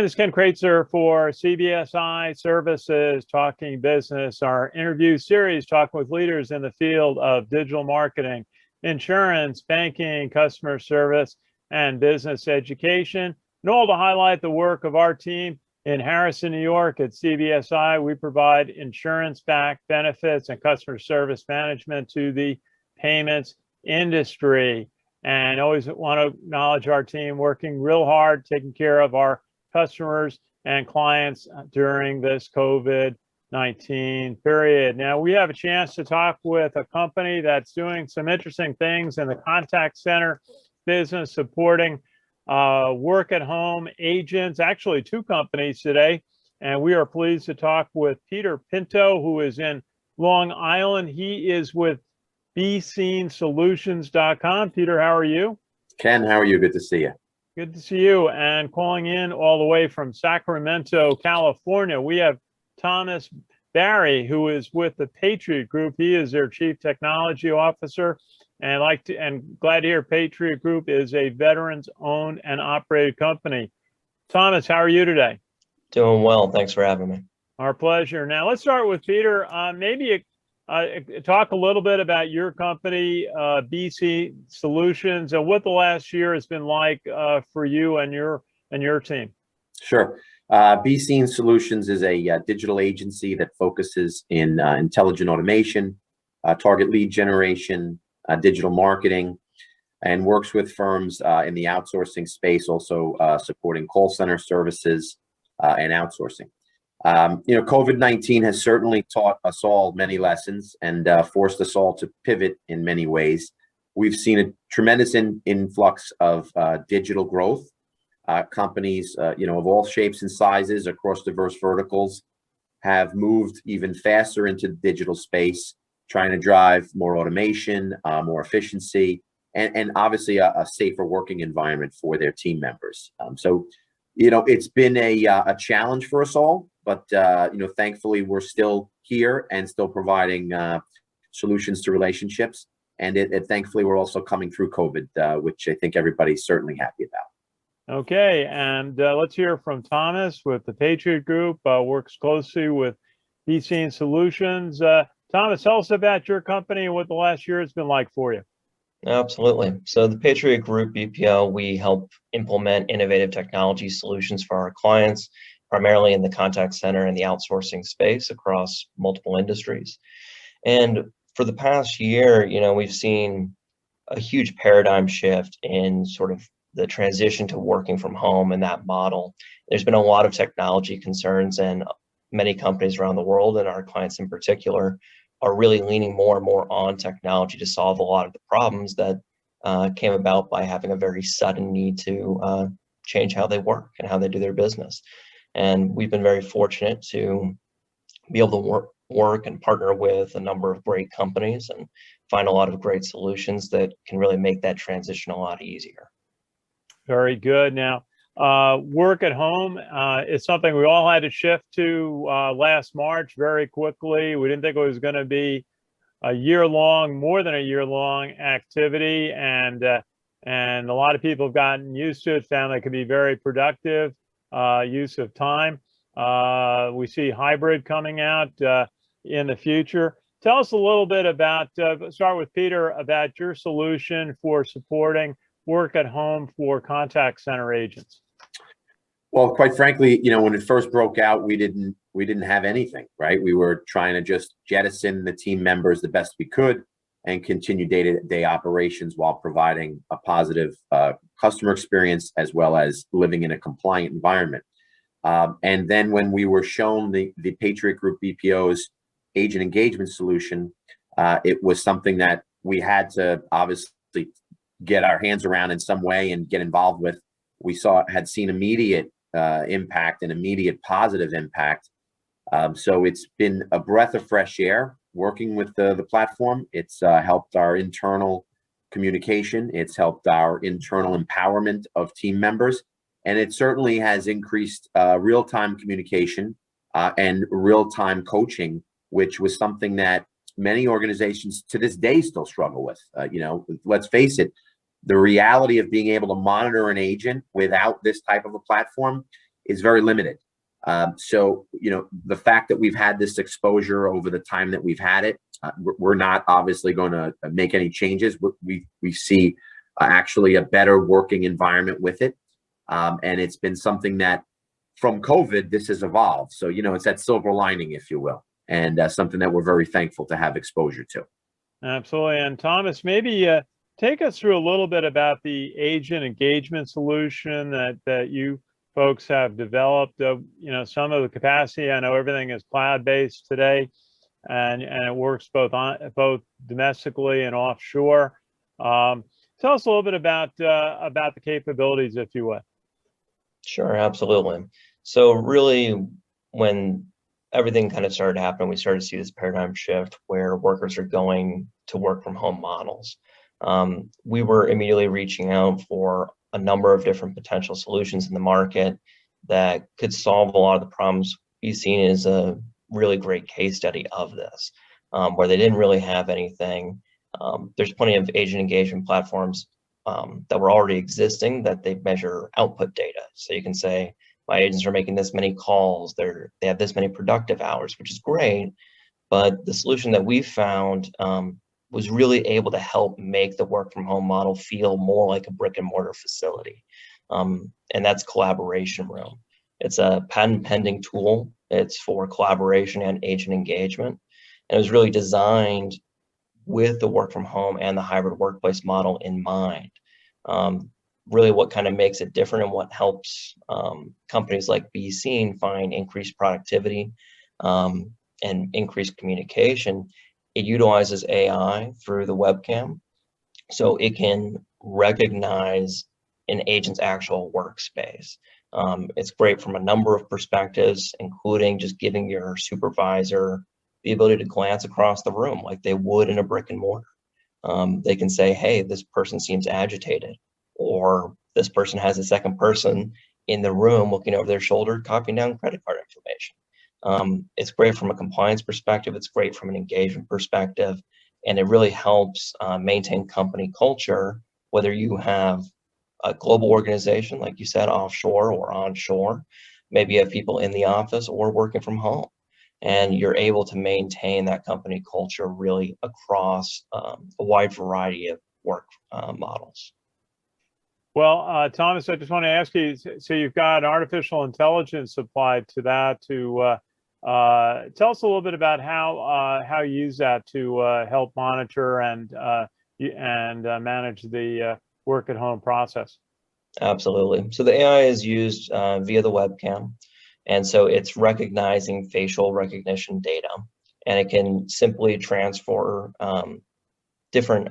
This is Ken Kraetzer for CBSI Services, Talking Business, our interview series talking with leaders in the field of digital marketing, insurance, banking, customer service, and business education, and all to highlight the work of our team in Harrison, New York at CBSI. We provide insurance-backed benefits and customer service management to the payments industry. And always want to acknowledge our team working real hard, taking care of our customers and clients during this COVID-19 period. Now, we have a chance to talk with a company that's doing some interesting things in the contact center business, supporting work-at-home agents, actually two companies today. And we are pleased to talk with Peter Pinto, who is in Long Island. He is with BeeSeenSolutions.com. Peter, how are you? Ken, how are you? Good to see you. Good to see you. And calling in all the way from Sacramento, California, we have Thomas Barry, who is with the Patriot Group. He is their Chief Technology Officer. And glad to hear Patriot Group is a veterans-owned and operated company. Thomas, how are you today? Doing well. Thanks for having me. Our pleasure. Now let's start with Peter. Maybe talk a little bit about your company, BeeSeen Solutions, and what the last year has been like for you and your team. Sure. BeeSeen Solutions is a digital agency that focuses in intelligent automation, target lead generation, digital marketing, and works with firms in the outsourcing space, also supporting call center services and outsourcing. COVID-19 has certainly taught us all many lessons and forced us all to pivot in many ways. We've seen a tremendous influx of digital growth. Companies, of all shapes and sizes across diverse verticals have moved even faster into the digital space, trying to drive more automation, more efficiency, and obviously a safer working environment for their team members. It's been a challenge for us all, but thankfully we're still here and still providing solutions to relationships. And thankfully we're also coming through COVID, which I think everybody's certainly happy about. Okay, and let's hear from Thomas with the Patriot Group, works closely with BeeSeen Solutions. Thomas, tell us about your company and what the last year has been like for you. Absolutely. So the Patriot Group BPO, we help implement innovative technology solutions for our clients, primarily in the contact center and the outsourcing space across multiple industries. And for the past year, we've seen a huge paradigm shift in sort of the transition to working from home and that model. There's been a lot of technology concerns, and many companies around the world, and our clients in particular, are really leaning more and more on technology to solve a lot of the problems that came about by having a very sudden need to change how they work and how they do their business. And we've been very fortunate to be able to work and partner with a number of great companies and find a lot of great solutions that can really make that transition a lot easier. Very good. Now, work at home is something we all had to shift to last March very quickly. We didn't think it was going to be a year-long, more than a year-long activity, and a lot of people have gotten used to it, found it could be very productive use of time. We see hybrid coming out in the future. Tell us a little bit about, start with Peter, about your solution for supporting work at home for contact center agents. Well, quite frankly, when it first broke out, we didn't have anything, right? We were trying to just jettison the team members the best we could and continue day-to-day operations while providing a positive customer experience as well as living in a compliant environment. And then when we were shown the Patriot Group BPO's agent engagement solution, it was something that we had to obviously get our hands around in some way and get involved with. We had seen immediate impact and immediate positive impact. So it's been a breath of fresh air working with the platform. It's helped our internal communication. It's helped our internal empowerment of team members. And it certainly has increased real-time communication and real-time coaching, which was something that many organizations to this day still struggle with. Let's face it, the reality of being able to monitor an agent without this type of a platform is very limited. So, the fact that we've had this exposure over the time that we've had it, we're not obviously going to make any changes. We see actually a better working environment with it. And it's been something that from COVID, this has evolved. So, it's that silver lining, if you will, and something that we're very thankful to have exposure to. Absolutely. And Thomas, maybe take us through a little bit about the agent engagement solution that you folks have developed. Some of the capacity, I know everything is cloud-based today, and it works both domestically and offshore. Tell us a little bit about the capabilities, if you would. Sure, absolutely. So really, when everything kind of started happening, we started to see this paradigm shift where workers are going to work from home models. We were immediately reaching out for a number of different potential solutions in the market that could solve a lot of the problems. BeeSeen is a really great case study of this, where they didn't really have anything. There's plenty of agent engagement platforms that were already existing that they measure output data. So you can say, my agents are making this many calls, they have this many productive hours, which is great. But the solution that we found was really able to help make the work from home model feel more like a brick and mortar facility. And that's CollaborationRoom. It's a patent pending tool. It's for collaboration and agent engagement. And it was really designed with the work from home and the hybrid workplace model in mind. Really what kind of makes it different and what helps companies like BeeSeen find increased productivity and increased communication. It utilizes AI through the webcam, so it can recognize an agent's actual workspace. It's great from a number of perspectives, including just giving your supervisor the ability to glance across the room like they would in a brick and mortar. They can say, hey, this person seems agitated, or this person has a second person in the room looking over their shoulder, copying down credit card information. It's great from a compliance perspective. It's great from an engagement perspective. And it really helps maintain company culture, whether you have a global organization, like you said, offshore or onshore. Maybe you have people in the office or working from home. And you're able to maintain that company culture really across a wide variety of work models. Well, Thomas, I just want to ask you, so you've got artificial intelligence applied to that. To tell us a little bit about how you use that to help monitor and manage the work at home process. Absolutely. So the AI is used via the webcam. And so it's recognizing facial recognition data, and it can simply transfer different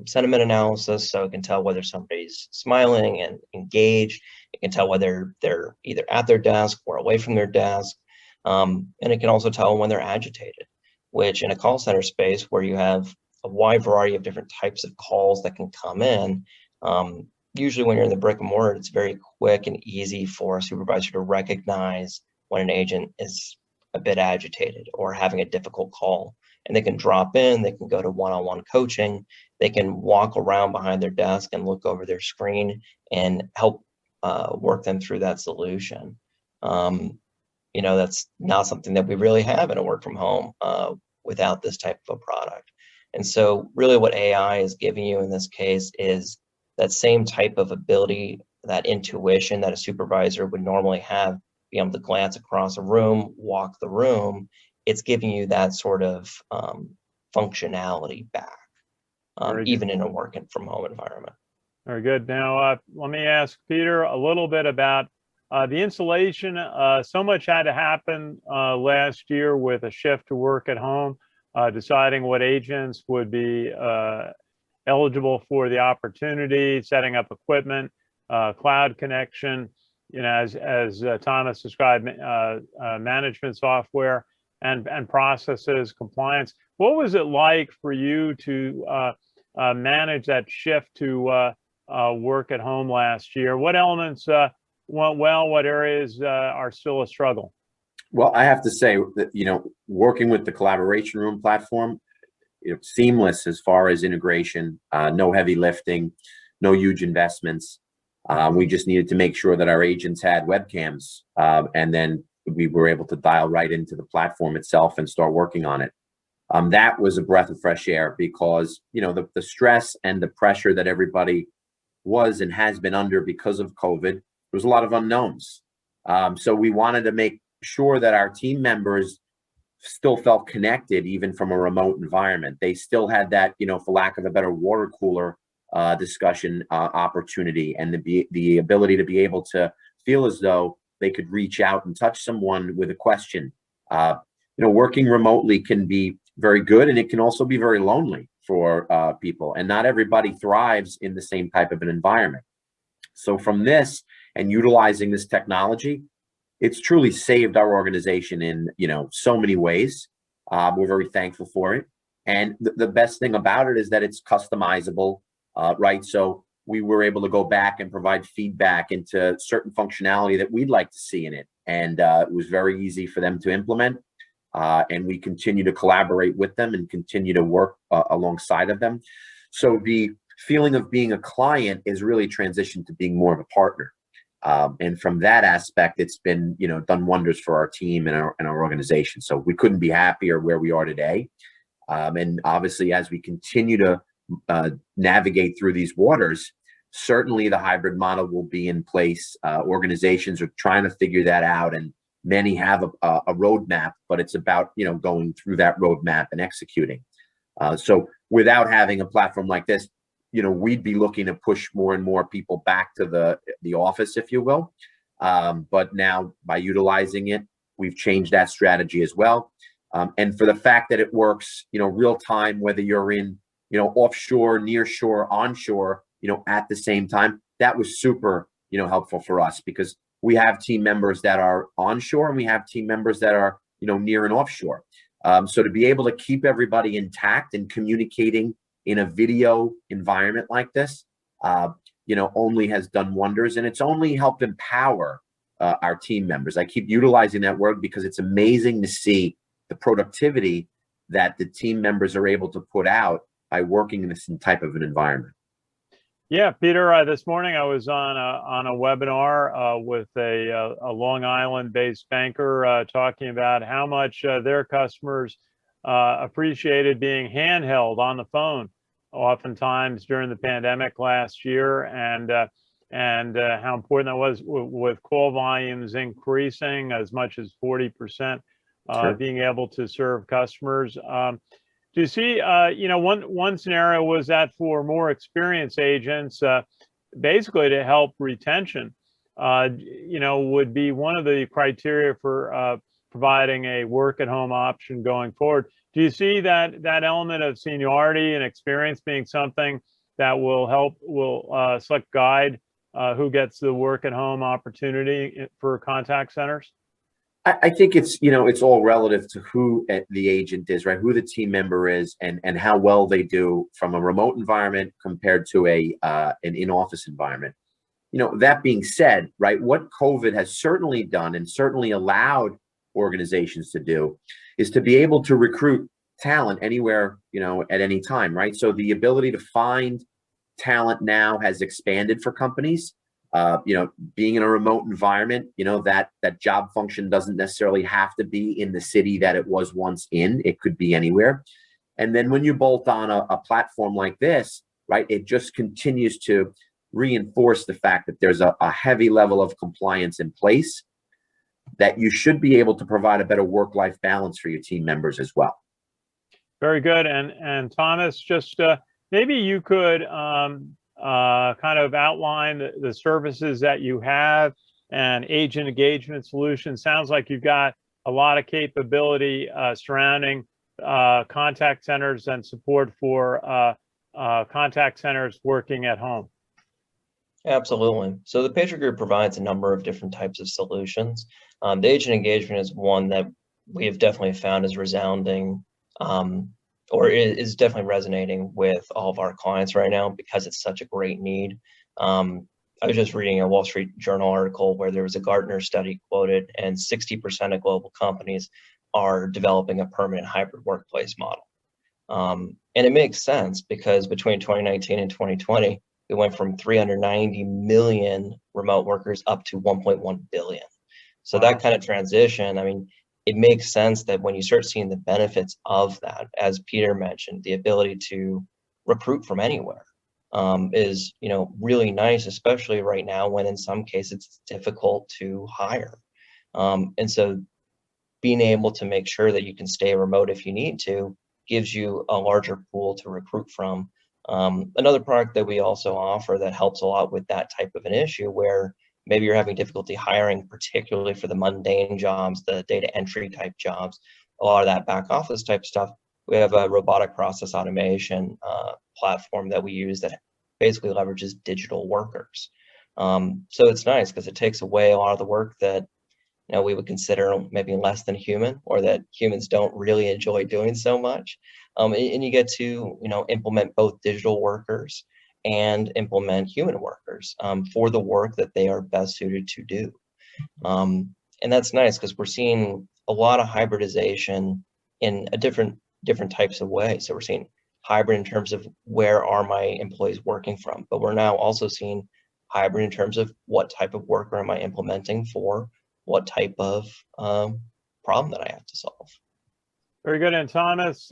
sentiment analysis. So it can tell whether somebody's smiling and engaged. It can tell whether they're either at their desk or away from their desk. And it can also tell when they're agitated, which in a call center space where you have a wide variety of different types of calls that can come in, usually when you're in the brick and mortar, it's very quick and easy for a supervisor to recognize when an agent is a bit agitated or having a difficult call. And they can drop in, they can go to one-on-one coaching, they can walk around behind their desk and look over their screen and help work them through that solution. That's not something that we really have in a work from home without this type of a product. And so really what AI is giving you in this case is that same type of ability, that intuition that a supervisor would normally have, be able to glance across a room, walk the room. It's giving you that sort of functionality back, even in a working from home environment. Very good. Now, let me ask Peter a little bit about the installation. So much had to happen last year with a shift to work at home, deciding what agents would be eligible for the opportunity, setting up equipment, cloud connection, as Thomas described, management software and processes, compliance. What was it like for you to manage that shift to work at home last year? What elements went well? What areas are still a struggle? Well, I have to say that, working with the CollaborationRoom platform, seamless as far as integration, no heavy lifting, no huge investments. We just needed to make sure that our agents had webcams, and then we were able to dial right into the platform itself and start working on it. That was a breath of fresh air because, you know, the stress and the pressure that everybody was and has been under because of COVID, there was a lot of unknowns. So we wanted to make sure that our team members still felt connected even from a remote environment. They still had that, you know, for lack of a better water cooler discussion opportunity, and the ability to be able to feel as though they could reach out and touch someone with a question. You know, working remotely can be very good, and it can also be very lonely for people, and not everybody thrives in the same type of an environment. So from this and utilizing this technology, it's truly saved our organization in, you know, so many ways. We're very thankful for it. And the best thing about it is that it's customizable, right? So we were able to go back and provide feedback into certain functionality that we'd like to see in it. And it was very easy for them to implement. And we continue to collaborate with them and continue to work alongside of them. So the feeling of being a client is really transitioned to being more of a partner. And from that aspect, it's been, you know, done wonders for our team and our organization. So we couldn't be happier where we are today. And obviously, as we continue to navigate through these waters, certainly the hybrid model will be in place. Organizations are trying to figure that out, and many have a roadmap, but it's about, you know, going through that roadmap and executing. So without having a platform like this, you know, we'd be looking to push more and more people back to the office, if you will. But now by utilizing it, we've changed that strategy as well. And for the fact that it works, you know, real time, whether you're in, you know, offshore, near shore, onshore, you know, at the same time, that was super, you know, helpful for us, because we have team members that are onshore and we have team members that are, you know, near and offshore. So to be able to keep everybody intact and communicating in a video environment like this, you know, only has done wonders, and it's only helped empower our team members. I keep utilizing that word because it's amazing to see the productivity that the team members are able to put out by working in this type of an environment. Yeah, Peter, this morning I was on a webinar with a Long Island-based banker talking about how much their customers appreciated being handheld on the phone, oftentimes during the pandemic last year, and how important that was with call volumes increasing as much as 40%, Sure. being able to serve customers. Do you see, you know, one scenario was that for more experienced agents, basically to help retention, you know, would be one of the criteria for providing a work at home option going forward. Do you see that element of seniority and experience being something that will select guide who gets the work at home opportunity for contact centers? I think it's, you know, it's all relative to who the agent is, right? Who the team member is, and how well they do from a remote environment compared to an in-office environment. You know, that being said, right, what COVID has certainly done and certainly allowed organizations to do is to be able to recruit talent anywhere, you know, at any time, right? So the ability to find talent now has expanded for companies. You know, being in a remote environment, you know, that job function doesn't necessarily have to be in the city that it was once in. It could be anywhere. And then when you bolt on a platform like this, right, it just continues to reinforce the fact that there's a heavy level of compliance in place, that you should be able to provide a better work-life balance for your team members as well. Very good. And Thomas, just maybe you could kind of outline the services that you have and agent engagement solutions. Sounds like you've got a lot of capability surrounding contact centers and support for contact centers working at home. Absolutely. So the Patriot Group provides a number of different types of solutions. The agent engagement is one that we have definitely found is resounding, or is definitely resonating with all of our clients right now because it's such a great need. I was just reading a Wall Street Journal article where there was a Gartner study quoted, and 60% of global companies are developing a permanent hybrid workplace model. And it makes sense because between 2019 and 2020, we went from 390 million remote workers up to 1.1 billion. So that kind of transition, I mean, it makes sense that when you start seeing the benefits of that, as Peter mentioned, the ability to recruit from anywhere is, really nice, especially right now when in some cases it's difficult to hire. And so being able to make sure that you can stay remote if you need to gives you a larger pool to recruit from. Another product that we also offer that helps a lot with that type of an issue, where maybe you're having difficulty hiring, particularly for the mundane jobs, the data entry type jobs, a lot of that back office type stuff. We have a robotic process automation platform that we use that basically leverages digital workers. So it's nice because it takes away a lot of the work that we would consider maybe less than human, or that humans don't really enjoy doing so much. And you get to implement both digital workers and implement human workers for the work that they are best suited to do. And that's nice because we're seeing a lot of hybridization in a different types of ways. So we're seeing hybrid in terms of where are my employees working from, but we're now also seeing hybrid in terms of what type of worker am I implementing for what type of problem that I have to solve. Very good. And Thomas,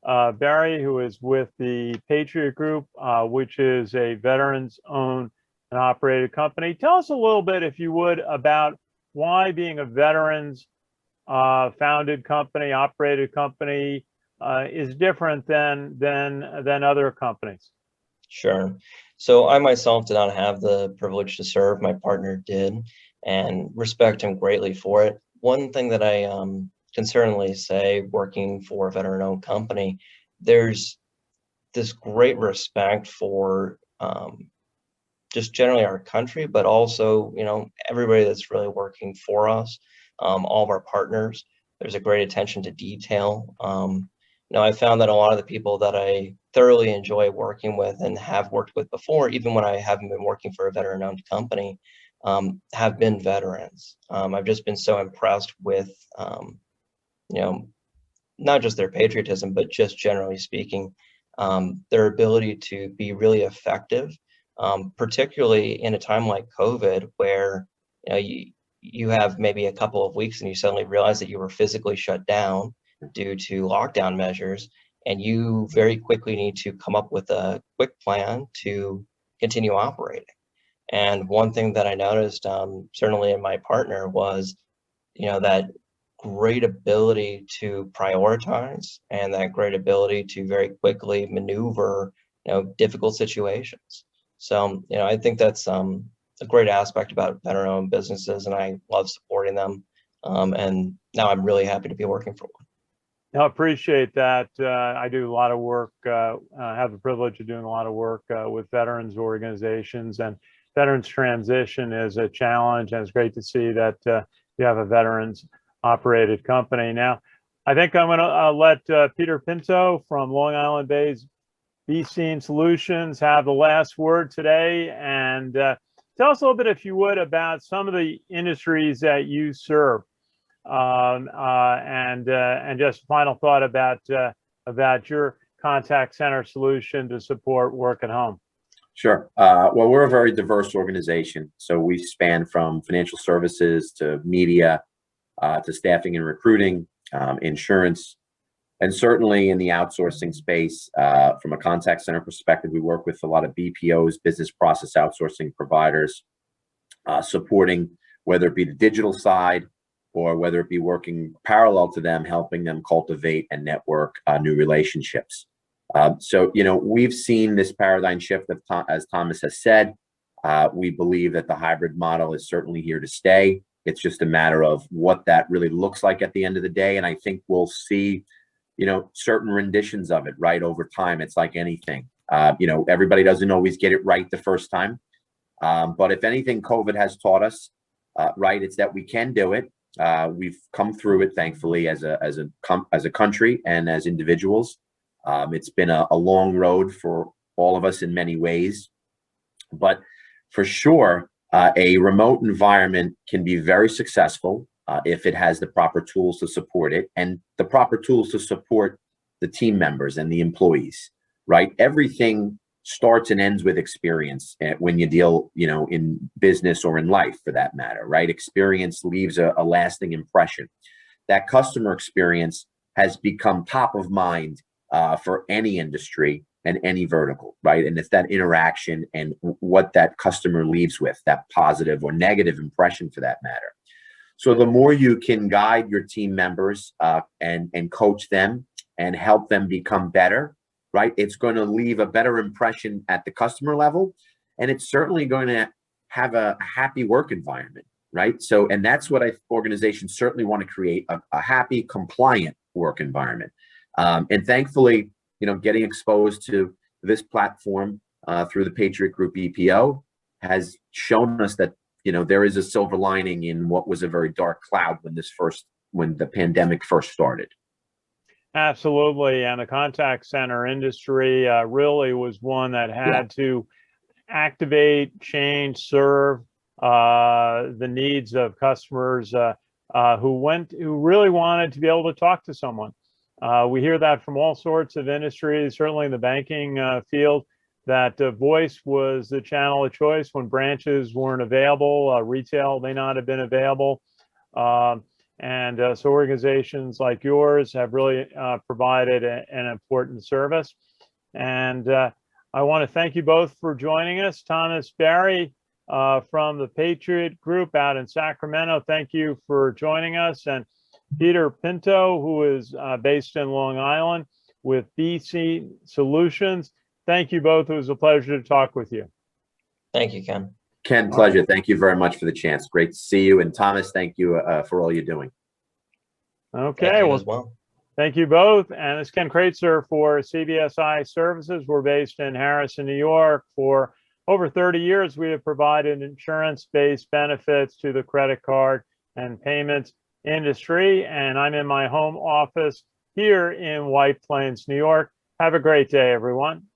Barry, who is with the Patriot Group, which is a veterans-owned and operated company. Tell us a little bit, if you would, about why being a veterans founded company, operated company, is different than other companies. Sure. So I myself did not have the privilege to serve. My partner did, and respect him greatly for it. One thing that I can certainly say, working for a veteran-owned company, there's this great respect for just generally our country, but also, everybody that's really working for us, all of our partners. There's a great attention to detail. I found that a lot of the people that I thoroughly enjoy working with and have worked with before, even when I haven't been working for a veteran-owned company, have been veterans. I've just been so impressed with, not just their patriotism, but just generally speaking, their ability to be really effective, particularly in a time like COVID, where you have maybe a couple of weeks and you suddenly realize that you were physically shut down due to lockdown measures, and you very quickly need to come up with a quick plan to continue operating. And one thing that I noticed, certainly in my partner, was, that great ability to prioritize and that great ability to very quickly maneuver, difficult situations. So, I think that's a great aspect about veteran-owned businesses, and I love supporting them. And now I'm really happy to be working for one. I appreciate that. I do a lot of work, have the privilege of doing a lot of work with veterans organizations, and veterans transition is a challenge, and it's great to see that you have a veterans operated company. Now, I think I'm going to let Peter Pinto from Long Island Bay's BeeSeen Solutions have the last word today, and tell us a little bit, if you would, about some of the industries that you serve. And just final thought about your contact center solution to support work at home. Sure. Well, we're a very diverse organization. So we span from financial services to media, to staffing and recruiting, insurance, and certainly in the outsourcing space. From a contact center perspective, we work with a lot of BPOs, business process outsourcing providers, supporting whether it be the digital side or whether it be working parallel to them, helping them cultivate and network new relationships. So, we've seen this paradigm shift, as Thomas has said. We believe that the hybrid model is certainly here to stay. It's just a matter of what that really looks like at the end of the day. And I think we'll see, certain renditions of it, right, over time. It's like anything. Everybody doesn't always get it right the first time. But if anything, COVID has taught us, right, it's that we can do it. We've come through it, thankfully, as a country and as individuals. It's been a long road for all of us in many ways, but for sure, a remote environment can be very successful if it has the proper tools to support it, and the proper tools to support the team members and the employees, right? Everything starts and ends with experience when you deal, in business or in life for that matter, right? Experience leaves a lasting impression. That customer experience has become top of mind for any industry and any vertical, right? And it's that interaction and what that customer leaves with, that positive or negative impression for that matter. So the more you can guide your team members and coach them and help them become better, right? It's going to leave a better impression at the customer level, and it's certainly going to have a happy work environment, right? So, and that's what organizations certainly want to create, a happy, compliant work environment. And thankfully, getting exposed to this platform through the Patriot Group BPO has shown us that, there is a silver lining in what was a very dark cloud when the pandemic first started. Absolutely. And the contact center industry really was one that had to activate, change, serve the needs of customers who really wanted to be able to talk to someone. We hear that from all sorts of industries, certainly in the banking field, that voice was the channel of choice when branches weren't available. Retail may not have been available. So organizations like yours have really provided an important service. And I want to thank you both for joining us. Thomas Barry from the Patriot Group out in Sacramento, thank you for joining us. And Peter Pinto, who is based in Long Island with BeeSeen Solutions, thank you both. It was a pleasure to talk with you. Thank you, Ken. Ken, pleasure. Thank you very much for the chance. Great to see you. And Thomas, thank you for all you're doing. Okay, well, thank you both. And it's Ken Kraetzer for CBSI Services. We're based in Harrison, New York. For over 30 years, we have provided insurance-based benefits to the credit card and payments industry. And I'm in my home office here in White Plains, New York. Have a great day, everyone.